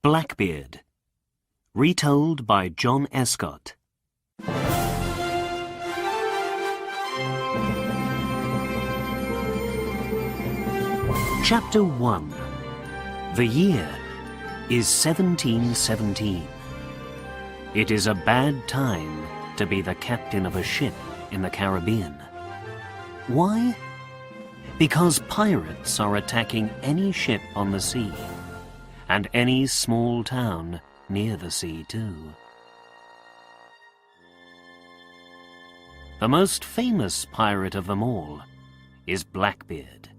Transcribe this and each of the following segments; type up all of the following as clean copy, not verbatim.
Blackbeard. Retold by John Escott. Chapter 1. The year is 1717. It is a bad time to be the captain of a ship in the Caribbean. Why? Because pirates are attacking any ship on the sea, and any small town near the sea too. The most famous pirate of them all is Blackbeard.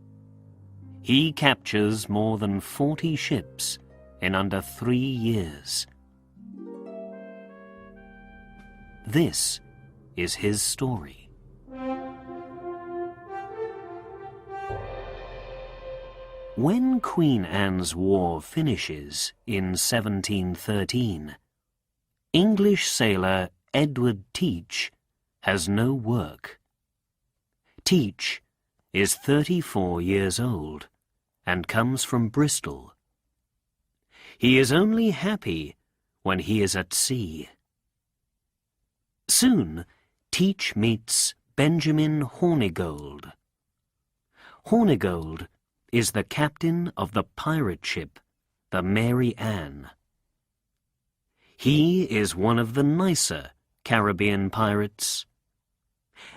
He captures more than 40 ships in under 3 years. This is his story. When Queen Anne's War finishes in 1713, English sailor Edward Teach has no work. Teach is 34 years old and comes from Bristol. He is only happy when he is at sea. Soon, Teach meets Benjamin Hornigold. Hornigold is the captain of the pirate ship, the Mary Ann. He is one of the nicer Caribbean pirates.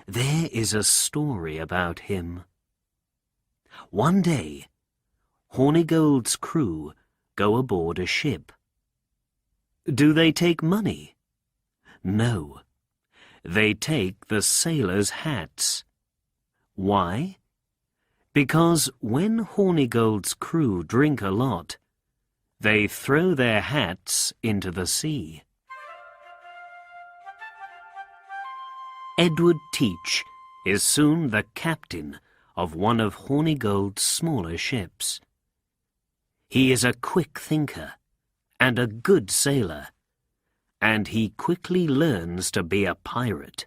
There is a story about him. One day, Hornigold's crew go aboard a ship. Do they take money? No. They take the sailors' hats. Why? Because when Hornigold's crew drink a lot, they throw their hats into the sea. Edward Teach is soon the captain of one of Hornigold's smaller ships. He is a quick thinker and a good sailor, and he quickly learns to be a pirate.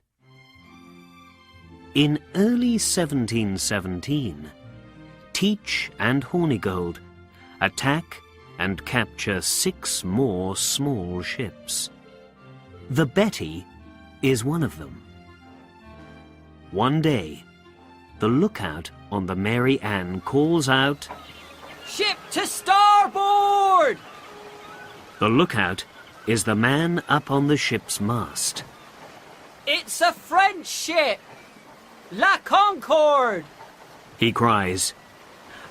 In early 1717, Teach and Hornigold attack and capture 6 more small ships. The Betty is one of them. One day, the lookout on the Mary Ann calls out, "Ship to starboard!" The lookout is the man up on the ship's mast. "It's a French ship! La Concorde!" he cries.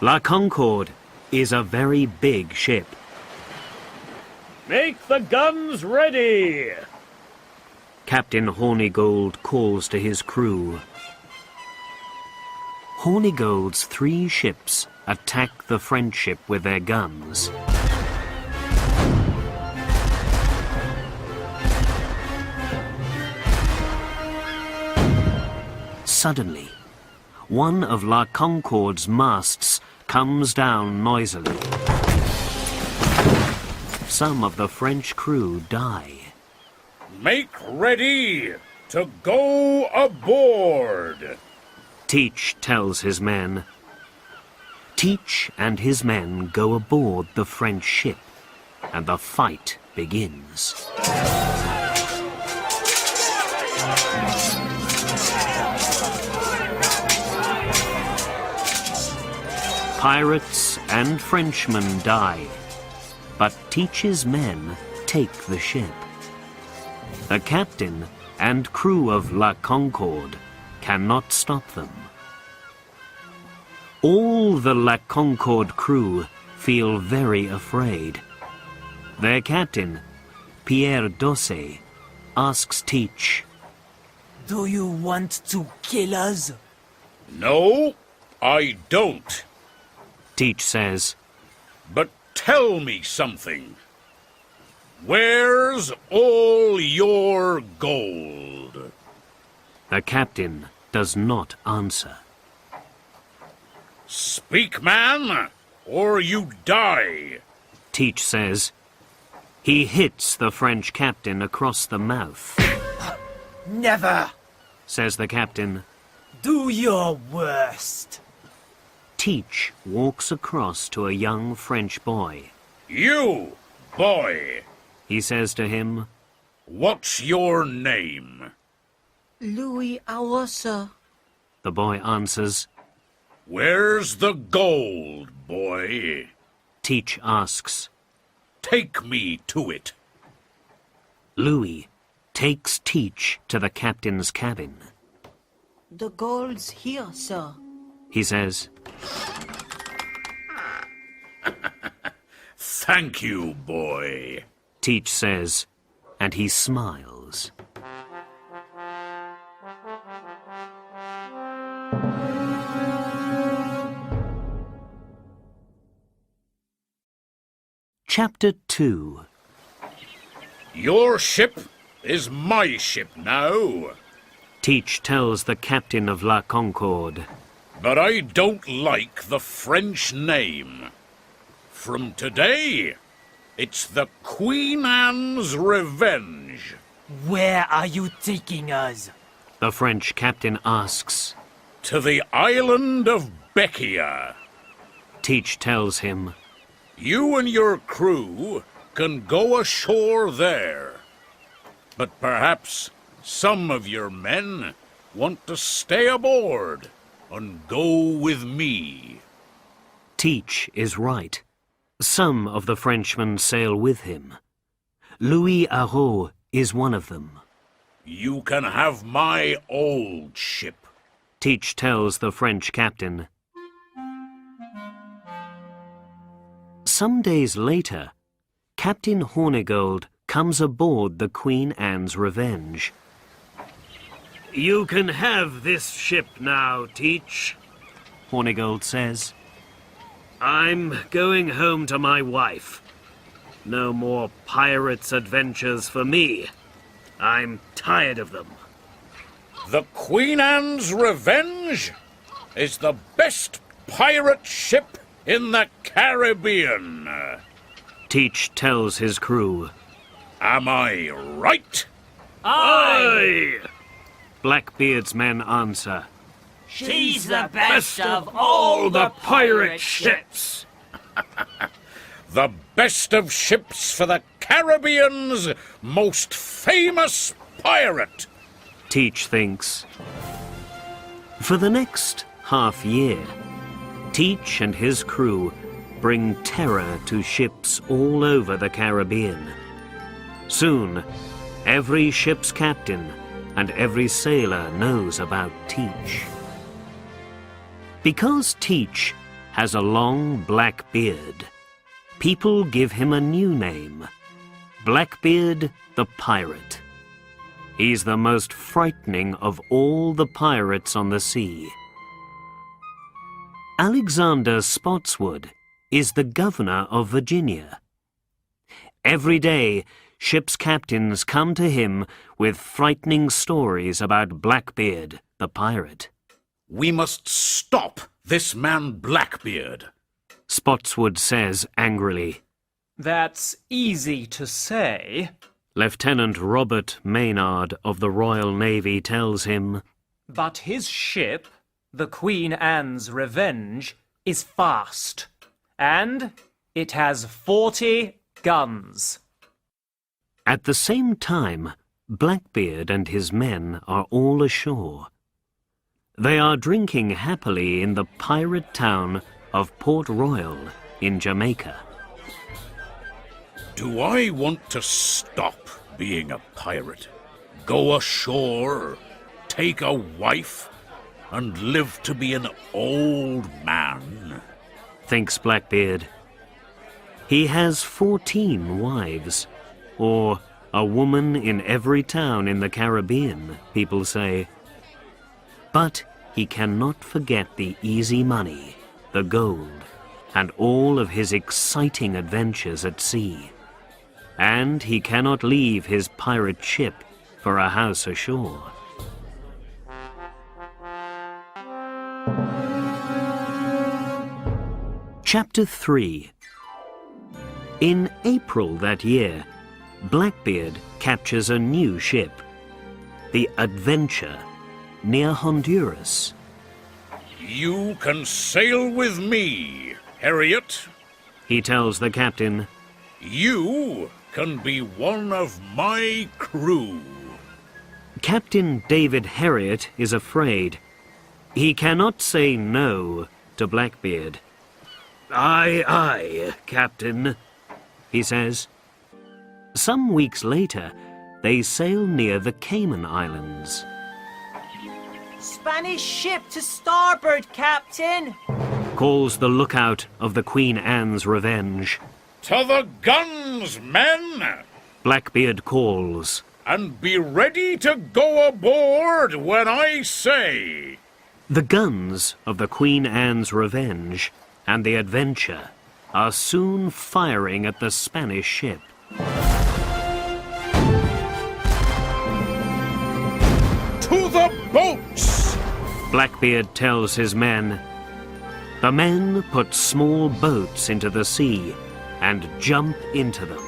La Concorde is a very big ship. "Make the guns ready!" Captain Hornigold calls to his crew. Hornigold's 3 ships attack the French ship with their guns. Suddenly, one of La Concorde's masts comes down noisily. Some of the French crew die. "Make ready to go aboard!" Teach tells his men. Teach and his men go aboard the French ship, and the fight begins. Pirates and Frenchmen die, but Teach's men take the ship. The captain and crew of La Concorde cannot stop them. All the La Concorde crew feel very afraid. Their captain, Pierre Dosset, asks Teach, "Do you want to kill us?" "No, I don't." Teach says, "But tell me something. Where's all your gold?" The captain does not answer. "Speak, man, or you die." Teach says. He hits the French captain across the mouth. "Never!" says the captain. "Do your worst." Teach walks across to a young French boy. "You, Boy, he says to him. what's your name? Louis Hour, sir. The boy answers. Where's the gold, boy? Teach asks. Take me to it. Louis takes Teach to the captain's cabin. The gold's here, sir. He says. Thank you, boy. Teach says, and he smiles. Chapter 2. Your ship is my ship now. Teach tells the captain of La Concorde. But I don't like the French name. From today, it's the Queen Anne's Revenge. Where are you taking us? The French captain asks. To the island of Beccia. Teach tells him. You and your crew can go ashore there. But perhaps some of your men want to stay aboard and go with me. Teach is right. Some of the Frenchmen sail with him. Louis Arrault is one of them. You can have my old ship. Teach tells the French captain. Some days later, Captain Hornigold comes aboard the Queen Anne's Revenge. You can have this ship now, Teach, Hornigold says. I'm going home to my wife. No more pirates' adventures for me. I'm tired of them. The Queen Anne's Revenge is the best pirate ship in the Caribbean. Teach tells his crew. Am I right? Aye! Blackbeard's men answer. She's the Best of all the pirate ships! The best of ships for the Caribbean's most famous pirate. Teach thinks. For the next half year, Teach and his crew bring terror to ships all over the Caribbean. Soon, every ship's captain and every sailor knows about Teach. Because Teach has a long black beard, people give him a new name, Blackbeard the Pirate. He's the most frightening of all the pirates on the sea. Alexander Spotswood is the governor of Virginia. Every day, ship's captains come to him with frightening stories about Blackbeard the pirate. We must stop this man Blackbeard. Spotswood says angrily. That's easy to say, Lieutenant Robert Maynard of the Royal Navy tells him. but his ship, the Queen Anne's Revenge, is fast, and it has 40 guns. At the same time, Blackbeard and his men are all ashore. They are drinking happily in the pirate town of Port Royal in Jamaica. Do I want to stop being a pirate? Go ashore, take a wife, and live to be an old man? Thinks Blackbeard. He has 14 wives, or a woman in every town in the Caribbean, people say. But he cannot forget the easy money, the gold, and all of his exciting adventures at sea. And he cannot leave his pirate ship for a house ashore. Chapter 3. In April that year, Blackbeard captures a new ship, the Adventure, near Honduras. You can sail with me, Harriet. He tells the captain. You can be one of my crew. Captain David Heriot is afraid. He cannot say no to Blackbeard. "Aye, aye, Captain," he says. Some weeks later, they sail near the Cayman Islands. Spanish ship to starboard, Captain! Calls the lookout of the Queen Anne's Revenge. To the guns, men! Blackbeard calls. And be ready to go aboard when I say. The guns of the Queen Anne's Revenge and the Adventure are soon firing at the Spanish ship. To the boats! Blackbeard tells his men. The men put small boats into the sea and jump into them.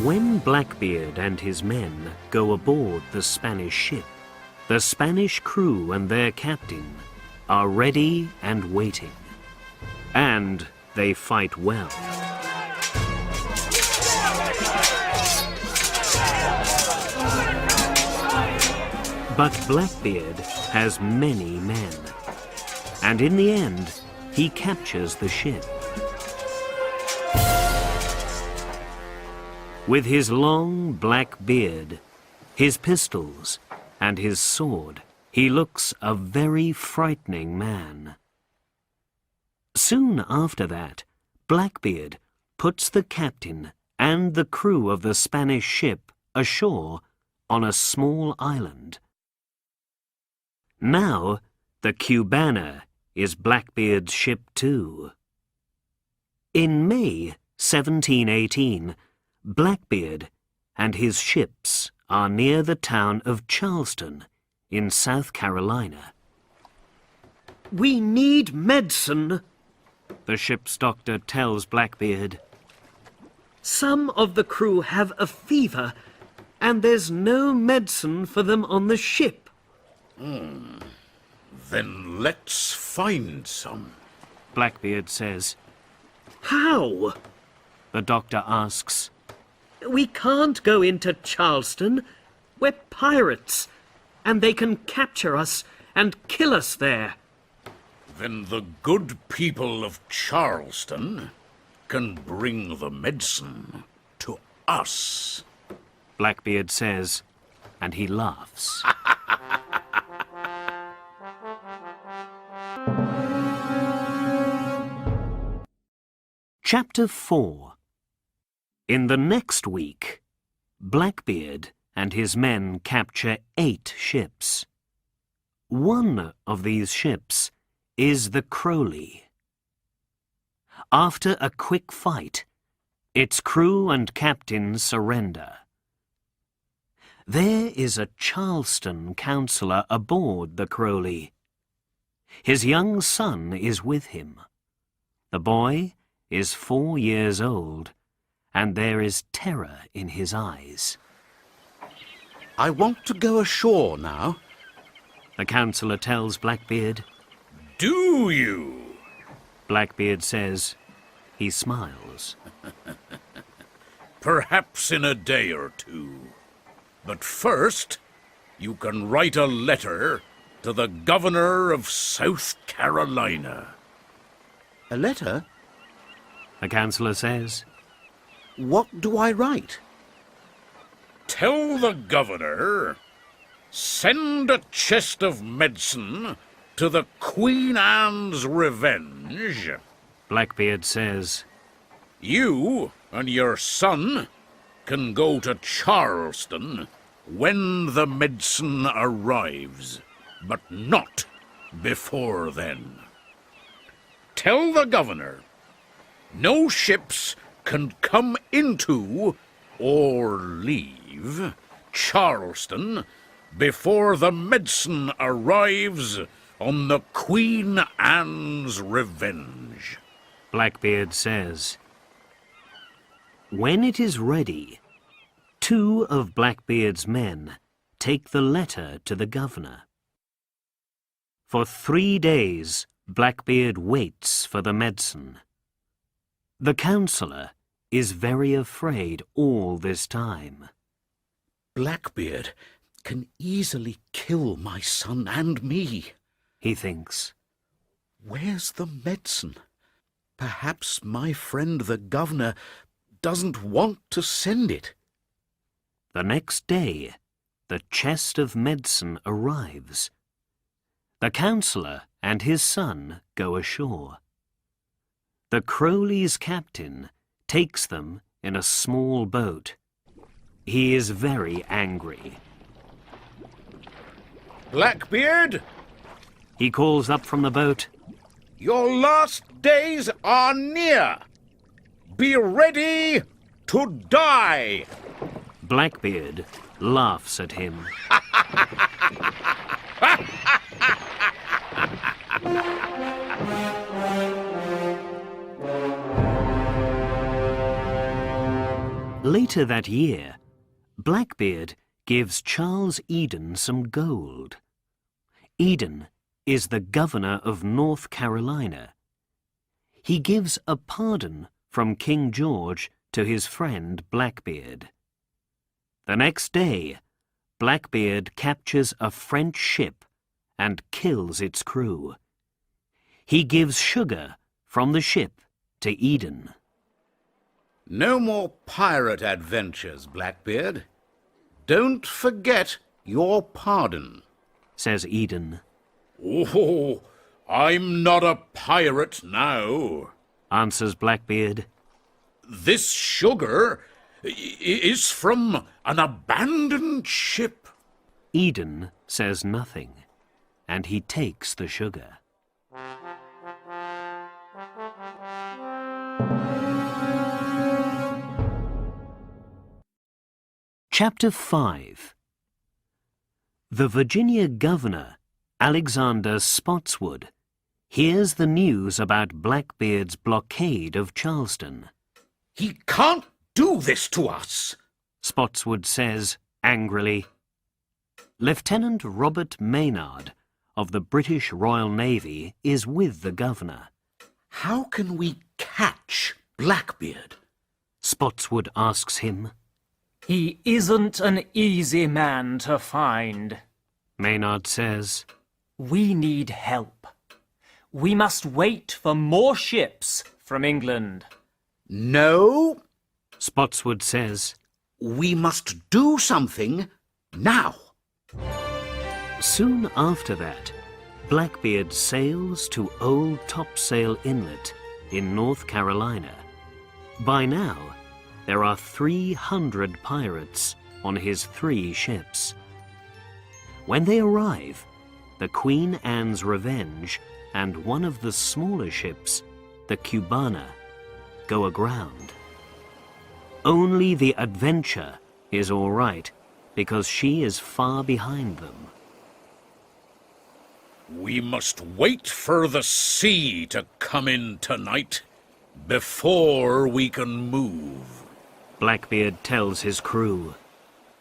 When Blackbeard and his men go aboard the Spanish ship, the Spanish crew and their captain are ready and waiting. And they fight well. But Blackbeard has many men. And in the end, he captures the ship. With his long black beard, his pistols, and his sword, he looks a very frightening man. Soon after that, Blackbeard puts the captain and the crew of the Spanish ship ashore on a small island. Now, the Cubana is Blackbeard's ship too. In May 1718, Blackbeard and his ships are near the town of Charleston in South Carolina. "We need medicine," the ship's doctor tells Blackbeard. "Some of the crew have a fever, and there's no medicine for them on the ship." Then let's find some, Blackbeard says. "How?" the doctor asks. "We can't go into Charleston. We're pirates, and they can capture us and kill us there." Then the good people of Charleston can bring the medicine to us, Blackbeard says, and he laughs. Chapter 4. In the next week, Blackbeard and his men capture 8 ships. One of these ships is the Crowley. After a quick fight, its crew and captain surrender. There is a Charleston councillor aboard the Crowley. His young son is with him. The boy is 4 years old, and there is terror in his eyes. "I want to go ashore now." The councillor tells Blackbeard. Do you? Blackbeard says. He smiles. Perhaps in a day or two. But first, you can write a letter to the governor of South Carolina. "A letter? The councillor says. What do I write?" Tell the governor, send a chest of medicine to the Queen Anne's Revenge. Blackbeard says. You and your son can go to Charleston when the medicine arrives, but not before then. Tell the governor, no ships can come into or leave Charleston before the medicine arrives on the Queen Anne's Revenge. Blackbeard says. When it is ready, 2 of Blackbeard's men take the letter to the governor. For 3 days, Blackbeard waits for the medicine. The councillor is very afraid all this time. Blackbeard can easily kill my son and me. He thinks. Where's the medicine? Perhaps my friend the governor doesn't want to send it. The next day, the chest of medicine arrives. The councillor and his son go ashore. The Crowley's captain takes them in a small boat. He is very angry. Blackbeard, He calls up from the boat. your last days are near. Be ready to die. Blackbeard laughs at him. Later that year, Blackbeard gives Charles Eden some gold. Eden is the governor of North Carolina. He gives a pardon from King George to his friend Blackbeard. The next day, Blackbeard captures a French ship and kills its crew. He gives sugar from the ship to Eden. No more pirate adventures, Blackbeard. Don't forget your pardon. Says Eden. Oh, I'm not a pirate now. Answers Blackbeard. This sugar is from an abandoned ship. Eden says nothing, and he takes the sugar. Chapter 5. The Virginia governor, Alexander Spotswood, hears the news about Blackbeard's blockade of Charleston. He can't do this to us. Spotswood says angrily. Lieutenant Robert Maynard of the British Royal Navy is with the governor. How can we catch Blackbeard? Spotswood asks him. He isn't an easy man to find. Maynard says. We need help. We must wait for more ships from England. No, Spotswood says. we must do something now. Soon after that, Blackbeard sails to Old Topsail Inlet in North Carolina. By now, there are 300 pirates on his 3 ships. When they arrive, the Queen Anne's Revenge and one of the smaller ships, the Cubana, go aground. Only the Adventure is all right because she is far behind them. We must wait for the sea to come in tonight before we can move. Blackbeard tells his crew.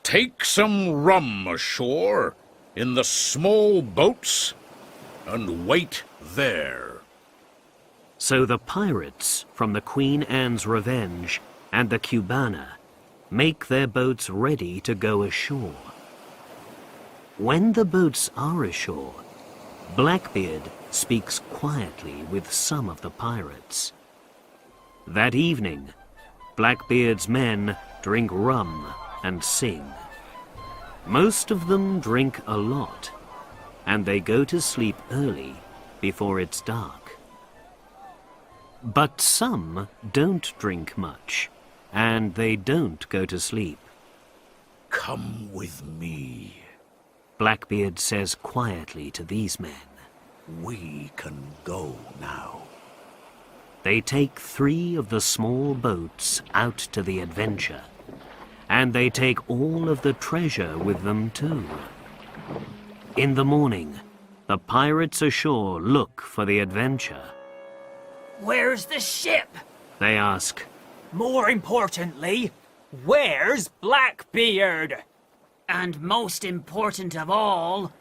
Take some rum ashore in the small boats and wait there. So the pirates from the Queen Anne's Revenge and the Cubana make their boats ready to go ashore. When the boats are ashore, Blackbeard speaks quietly with some of the pirates. That evening, Blackbeard's men drink rum and sing. Most of them drink a lot, and they go to sleep early before it's dark. But some don't drink much, and they don't go to sleep. Come with me. Blackbeard says quietly to these men. We can go now. They take 3 of the small boats out to the Adventure, and they take all of the treasure with them too. In the morning, the pirates ashore look for the Adventure. Where's the ship? They ask. More importantly, where's Blackbeard? And most important of all,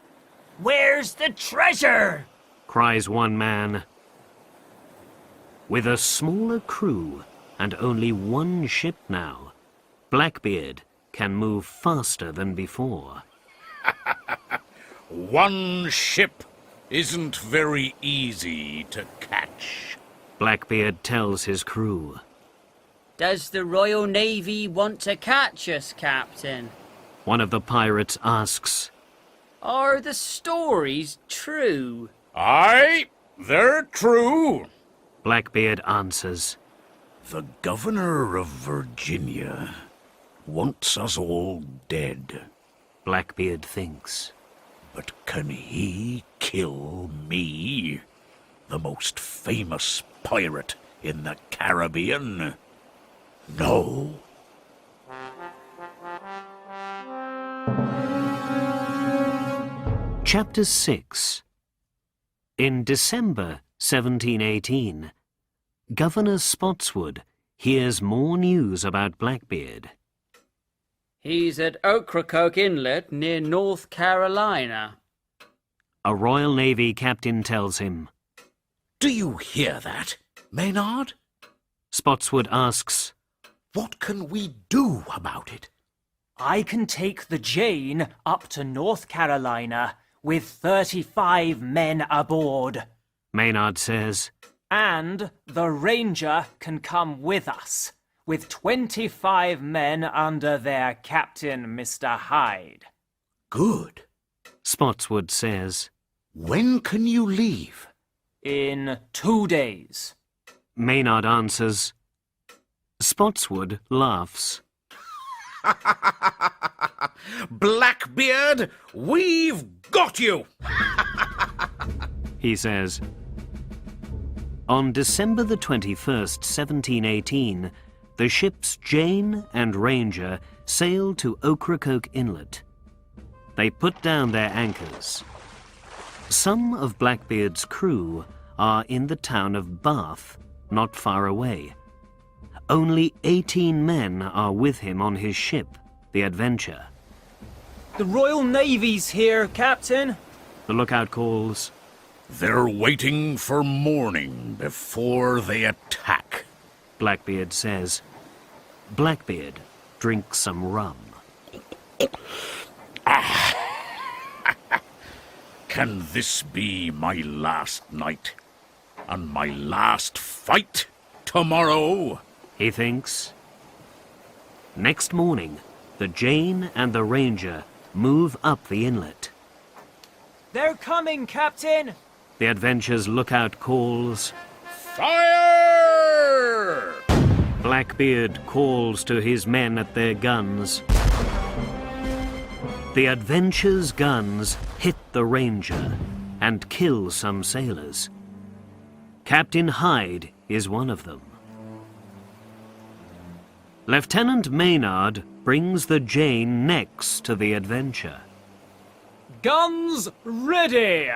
where's the treasure? Cries one man. With a smaller crew, and only one ship now, Blackbeard can move faster than before. One ship isn't very easy to catch. Blackbeard tells his crew. Does the Royal Navy want to catch us, Captain? One of the pirates asks. Are the stories true? Aye, they're true. Blackbeard answers. The governor of Virginia wants us all dead. Blackbeard thinks. But can he kill me, the most famous pirate in the Caribbean? No. Chapter 6. In December 1718, Governor Spotswood hears more news about Blackbeard. He's at Ocracoke Inlet near North Carolina. A Royal Navy captain tells him. Do you hear that, Maynard? Spotswood asks. What can we do about it? I can take the Jane up to North Carolina with 35 men aboard. Maynard says. And the Ranger can come with us, with 25 men under their captain, Mr. Hyde. Good. Spotswood says. When can you leave? In 2 days. Maynard answers. Spotswood laughs. Blackbeard, we've got you! He says. On December the 21st, 1718, the ships Jane and Ranger sailed to Ocracoke Inlet. They put down their anchors. Some of Blackbeard's crew are in the town of Bath, not far away. Only 18 men are with him on his ship, the Adventure. The Royal Navy's here, Captain. The lookout calls. They're waiting for morning before they attack. Blackbeard says. Blackbeard drinks some rum. Can this be my last night? And my last fight tomorrow? He thinks. Next morning, the Jane and the Ranger move up the inlet. They're coming, Captain. The Adventure's lookout calls. Fire! Blackbeard calls to his men at their guns. The Adventure's guns hit the Ranger and kill some sailors. Captain Hyde is one of them. Lieutenant Maynard brings the Jane next to the Adventure. Guns ready!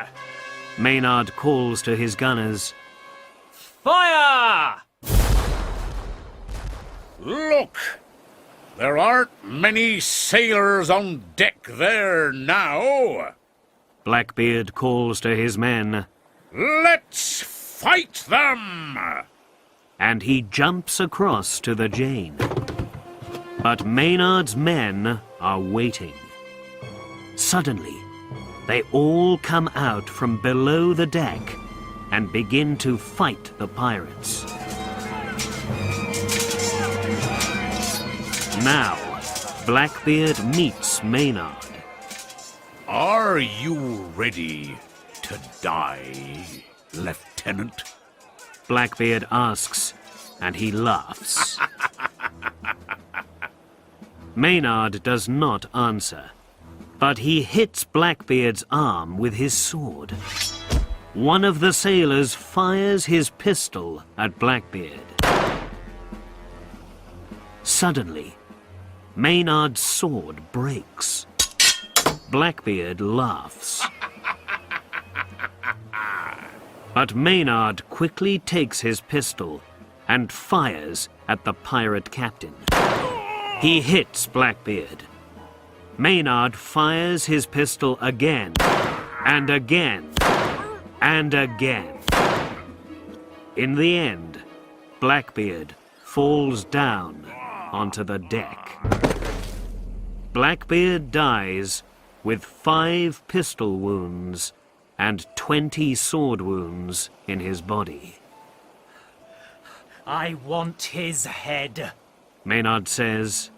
Maynard calls to his gunners. Fire! Look! There aren't many sailors on deck there now. Blackbeard calls to his men. Let's fight them! And he jumps across to the Jane. But Maynard's men are waiting. Suddenly, they all come out from below the deck and begin to fight the pirates. Now, Blackbeard meets Maynard. Are you ready to die, Lieutenant? Blackbeard asks, and he laughs. Maynard does not answer, but he hits Blackbeard's arm with his sword. One of the sailors fires his pistol at Blackbeard. Suddenly, Maynard's sword breaks. Blackbeard laughs. But Maynard quickly takes his pistol and fires at the pirate captain. He hits Blackbeard. Maynard fires his pistol again, and again, and again. In the end, Blackbeard falls down onto the deck. Blackbeard dies with 5 pistol wounds and 20 sword wounds in his body. I want his head. Maynard says,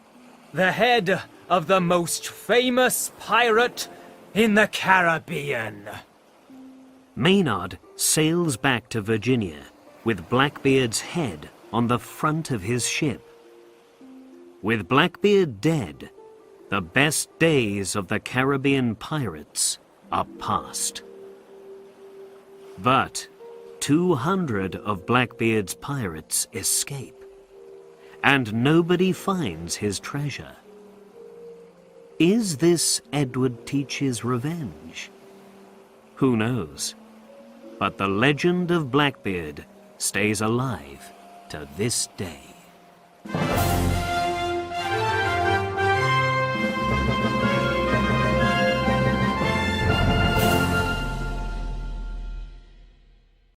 The head of the most famous pirate in the Caribbean. Maynard sails back to Virginia with Blackbeard's head on the front of his ship. With Blackbeard dead, the best days of the Caribbean pirates are past. But 200 of Blackbeard's pirates escape, and nobody finds his treasure. Is this Edward Teach's revenge? Who knows? But the legend of Blackbeard stays alive to this day.